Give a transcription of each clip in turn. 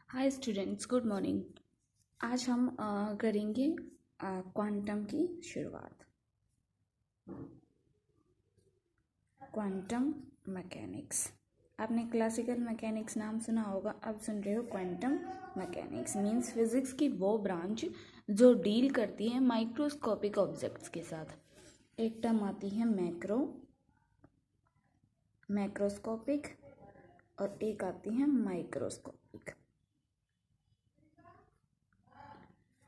Hi students, good morning. आज हम करेंगे क्वांटम की शुरुआत। क्वांटम मैकेनिक्स, आपने क्लासिकल मैकेनिक्स नाम सुना होगा, अब सुन रहे हो क्वांटम मैकेनिक्स। मींस फिजिक्स की वो ब्रांच जो डील करती है माइक्रोस्कोपिक ऑब्जेक्ट्स के साथ। एक टर्म आती है मैक्रोस्कोपिक और एक आती है microscopic.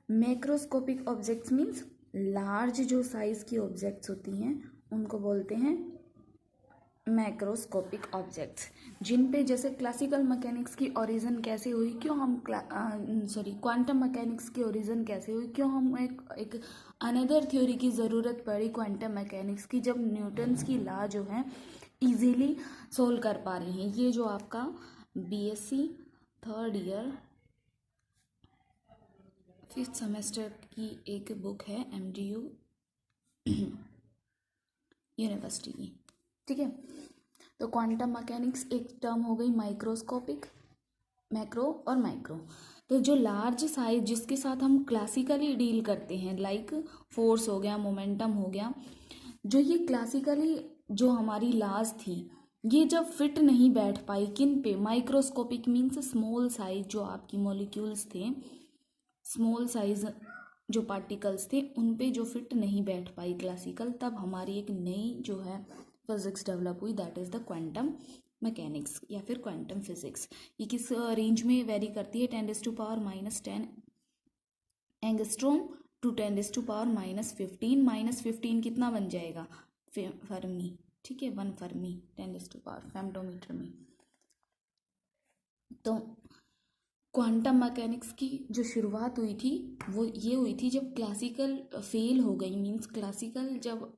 Macroscopic objects means large जो साइज की ऑब्जेक्ट्स होती हैं उनको बोलते हैं मैक्रोस्कोपिक ऑब्जेक्ट्स। जिन पे जैसे क्लासिकल मैकेनिक्स की ओरिजिन कैसे हुई, क्यों हम क्वांटम मैकेनिक्स की ओरिजिन कैसे हुई, क्यों हम एक अनदर थ्योरी की ज़रूरत पड़ी क्वांटम मैकेनिक्स की, जब न्यूटन्स की लॉ जो है इजीली सोल्व कर पा रहे हैं। ये जो आपका BSc third year 5th semester की एक बुक है MDU यूनिवर्सिटी की, ठीक है। तो क्वांटम मैकेनिक्स एक टर्म हो गई माइक्रोस्कोपिक, मैक्रो और माइक्रो। तो जो लार्ज साइज जिसके साथ हम क्लासिकली डील करते हैं, लाइक फोर्स हो गया, मोमेंटम हो गया, जो ये क्लासिकली जो हमारी लॉज थी ये जब फिट नहीं बैठ पाई किन पे, माइक्रोस्कोपिक मीन्स स्मॉल साइज जो आपकी मॉलिक्यूल्स थे, स्मॉल साइज जो पार्टिकल्स थे उन पे जो फिट नहीं बैठ पाई क्लासिकल, तब हमारी एक नई जो है फिजिक्स डेवलप हुई, that is the quantum mechanics या फिर क्वांटम फिजिक्स। ये किस रेंज में वेरी करती है, 10⁻⁻10 एंगस्ट्रॉम टू 10⁻⁻15। -15 कितना बन जाएगा, फर्मी, ठीक है, 1 फर्मी 10⁻, फेमटोमीटर में। तो क्वांटम मैकेनिक्स की जो शुरुआत हुई थी वो ये हुई थी जब क्लासिकल फेल हो गई, मींस क्लासिकल जब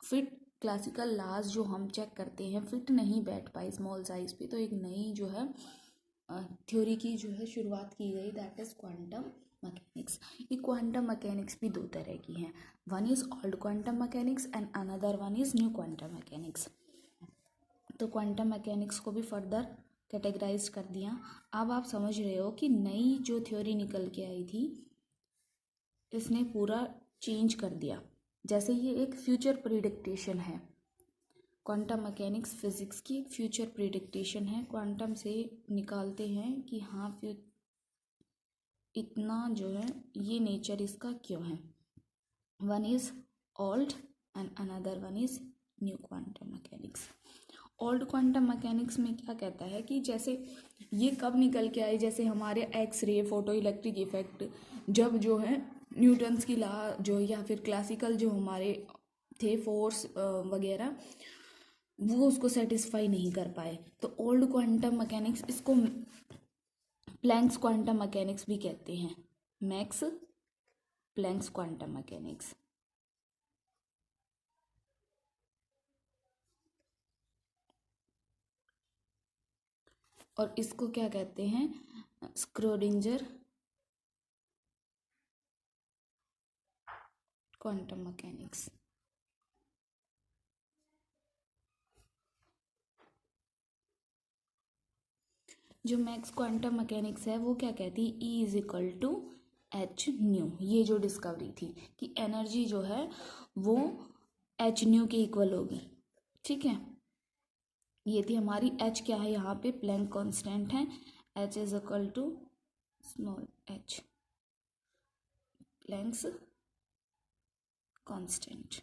फिट, क्लासिकल लॉज जो हम चेक करते हैं फिट नहीं बैठ पाई स्मॉल साइज पे, तो एक नई जो है थ्योरी की जो है शुरुआत की गई, दैट इज क्वांटम मैकेनिक्स। ये क्वांटम मैकेनिक्स भी दो तरह की हैं, one is old quantum mechanics and another one is new quantum mechanics. तो क्वांटम मैकेनिक्स को भी फर्दर कैटेगराइज कर दिया। अब आप समझ रहे हो कि नई जो थ्योरी निकल के आई थी इसने पूरा चेंज कर दिया। जैसे ये एक फ्यूचर प्रिडिक्टेशन है, क्वांटम मैकेनिक्स फिजिक्स की एक फ्यूचर प्रिडिक्टेशन है। क्वांटम से निकालते हैं कि हाँ इतना जो है ये नेचर इसका क्यों है। One is old and another one is new quantum mechanics. Old quantum mechanics में क्या कहता है कि जैसे ये कब निकल के आई, जैसे हमारे X ray, photo electric effect, जब जो है न्यूटन्स की लॉ जो या फिर क्लासिकल जो हमारे थे फोर्स वगैरह वो उसको सेटिस्फाई नहीं कर पाए, तो ओल्ड क्वांटम मैकेनिक्स, इसको प्लैंक्स क्वांटम मैकेनिक्स भी कहते हैं, मैक्स प्लैंक्स क्वांटम मैकेनिक्स। और इसको क्या कहते हैं, स्क्रोडिंजर क्वांटम मैकेनिक्स। जो मैक्स क्वांटम मैकेनिक्स है वो क्या कहती है, E is equal to h nu. ये जो डिस्कवरी थी कि एनर्जी जो है वो एच न्यू के इक्वल होगी, ठीक है। ये थी हमारी एच, क्या है यहाँ पे प्लैंक कांस्टेंट है, h is equal to small h, Planck's constant.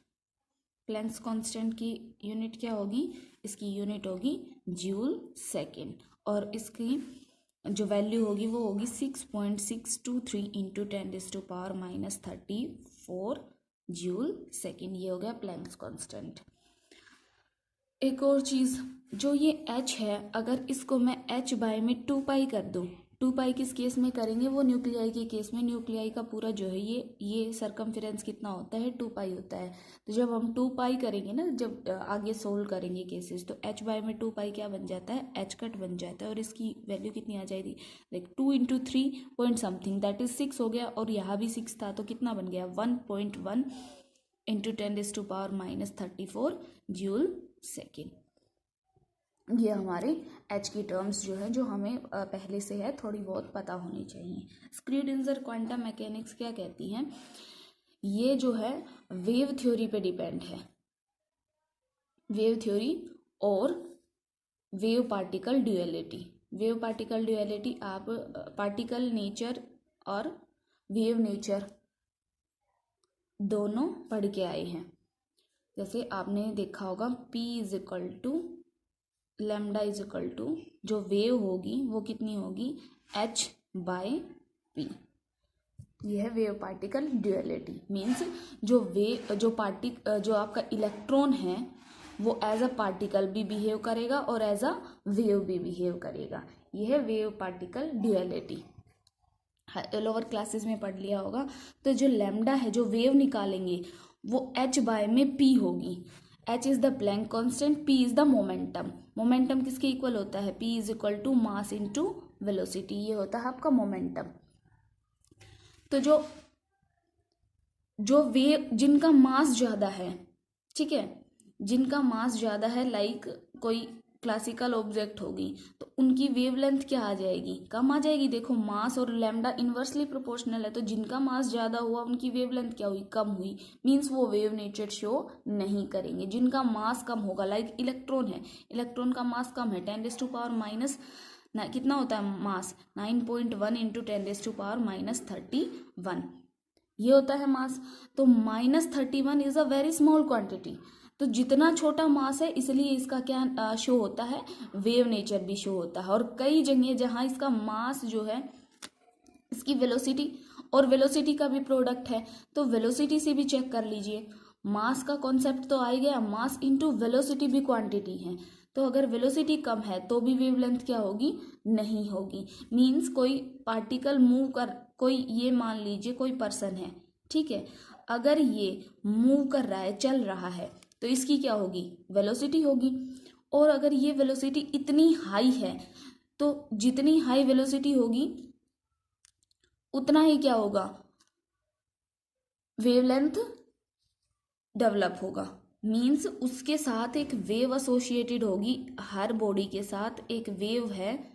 Planck's constant की यूनिट क्या होगी, इसकी यूनिट होगी जूल सेकेंड, और इसकी जो वैल्यू होगी वो होगी 6.623 इंटू 10⁻⁻34 जूल सेकेंड। ये हो गया प्लैंक्स कांस्टेंट। एक और चीज़, जो ये h है, अगर इसको मैं h बाय में 2 पाई कर दूँ, 2 पाई किस केस में करेंगे, वो न्यूक्लियाई के केस में। न्यूक्लियाई का पूरा जो है ये सरकमफेरेंस कितना होता है, 2 पाई होता है। तो जब हम 2 पाई करेंगे ना, जब आगे सोल्व करेंगे केसेस, तो h बाय में 2 पाई क्या बन जाता है, h कट बन जाता है, और इसकी वैल्यू कितनी आ जाएगी, like 2 into 3 point something, that is 6 हो गया, और यहाँ भी 6 था, तो कितना बन गया 1.1 इंटू 10⁻⁻34 जूल सेकेंड। ये हमारे एच की टर्म्स जो है जो हमें पहले से है थोड़ी बहुत पता होनी चाहिए। स्क्रूडिंजर क्वांटम मैकेनिक्स क्या कहती हैं, ये जो है वेव थ्योरी पे डिपेंड है, वेव थ्योरी और wave particle duality. Wave particle duality आप पार्टिकल नेचर और वेव नेचर दोनों पढ़ के आए हैं। जैसे आपने देखा होगा P is equal to lambda is equal to जो वेव होगी वो कितनी होगी h/p। यह है वेव पार्टिकल ड्यूअलिटी। मीन्स जो आपका इलेक्ट्रॉन है वो एज अ पार्टिकल भी बिहेव करेगा और एज अ वेव भी बिहेव करेगा। यह है wave particle duality. Lower classes में पढ़ लिया होगा। तो जो लैम्डा है जो वेव निकालेंगे वो h/p होगी। h is the Planck constant, p is the momentum. Momentum किसके इक्वल होता है, p is equal to mass into velocity, ये होता है आपका मोमेंटम। तो जो वेव जिनका मास ज़्यादा है, ठीक है, जिनका मास ज़्यादा है, लाइक कोई क्लासिकल ऑब्जेक्ट होगी तो उनकी वेवलेंथ क्या आ जाएगी, कम आ जाएगी। देखो मास और लैम्डा इन्वर्सली प्रोपोर्शनल है, तो जिनका मास ज़्यादा हुआ उनकी वेवलेंथ क्या हुई, कम हुई। मीन्स वो वेव नेचर शो नहीं करेंगे। जिनका मास कम होगा, लाइक इलेक्ट्रॉन है, इलेक्ट्रॉन का मास कम है, 10⁻⁻, कितना होता है मास, 9.1 इंटू 10⁻31, ये होता है मास। तो -31 is a very small quantity. तो जितना छोटा मास है इसलिए इसका क्या शो होता है, वेव नेचर भी शो होता है। और कई जगह जहाँ इसका मास जो है इसकी वेलोसिटी और वेलोसिटी का भी प्रोडक्ट है, तो वेलोसिटी से भी चेक कर लीजिए। मास का कॉन्सेप्ट तो आ ही गया, मास इनटू वेलोसिटी भी क्वांटिटी है। तो अगर वेलोसिटी कम है तो भी वेवलेंथ क्या होगी, नहीं होगी। मीन्स कोई पार्टिकल मूव कर, कोई ये मान लीजिए कोई पर्सन है, ठीक है, अगर ये मूव कर रहा है, चल रहा है, तो इसकी क्या होगी, वेलोसिटी होगी। और अगर ये वेलोसिटी इतनी हाई है तो जितनी हाई वेलोसिटी होगी उतना ही क्या होगा, वेवलेंथ डेवलप होगा। मीन्स उसके साथ एक वेव एसोसिएटेड होगी। हर बॉडी के साथ एक वेव है,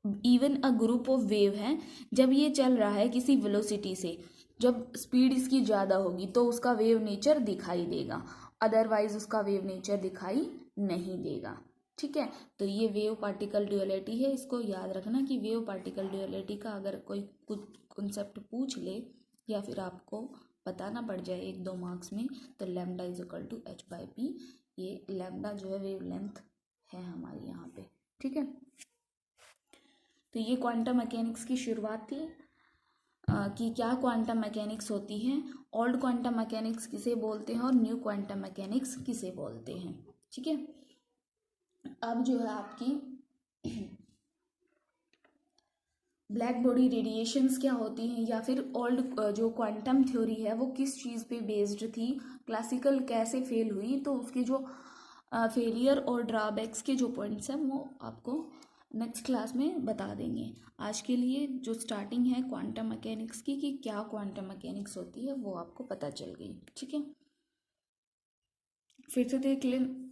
even a group of wave है। जब ये चल रहा है किसी वेलोसिटी से, जब स्पीड इसकी ज़्यादा होगी तो उसका वेव नेचर दिखाई देगा, अदरवाइज उसका वेव नेचर दिखाई नहीं देगा। ठीक है, तो ये वेव पार्टिकल ड्यूअलिटी है। इसको याद रखना कि वेव पार्टिकल ड्यूअलिटी का अगर कोई कुछ कॉन्सेप्ट पूछ ले या फिर आपको बताना पड़ जाए 1-2 मार्क्स में, तो lambda is equal to h/p। ये लैम्डा जो है वेव लेंथ है हमारी यहाँ पे। ठीक है, तो ये क्वांटम मैकेनिक्स की शुरुआत थी कि क्या क्वांटम मैकेनिक्स होती है, ओल्ड क्वांटम मैकेनिक्स किसे बोलते हैं और न्यू क्वांटम मैकेनिक्स किसे बोलते हैं। ठीक है, अब जो है आपकी ब्लैक बॉडी रेडिएशंस क्या होती हैं, या फिर ओल्ड जो क्वांटम थ्योरी है वो किस चीज़ पे बेस्ड थी, क्लासिकल कैसे फेल हुई, तो उसके जो फेलियर और ड्रॉबैक्स के जो पॉइंट्स हैं वो आपको नेक्स्ट क्लास में बता देंगे। आज के लिए जो स्टार्टिंग है क्वांटम मैकेनिक्स की कि क्या क्वांटम मैकेनिक्स होती है वो आपको पता चल गई। ठीक है, फिर से देख लें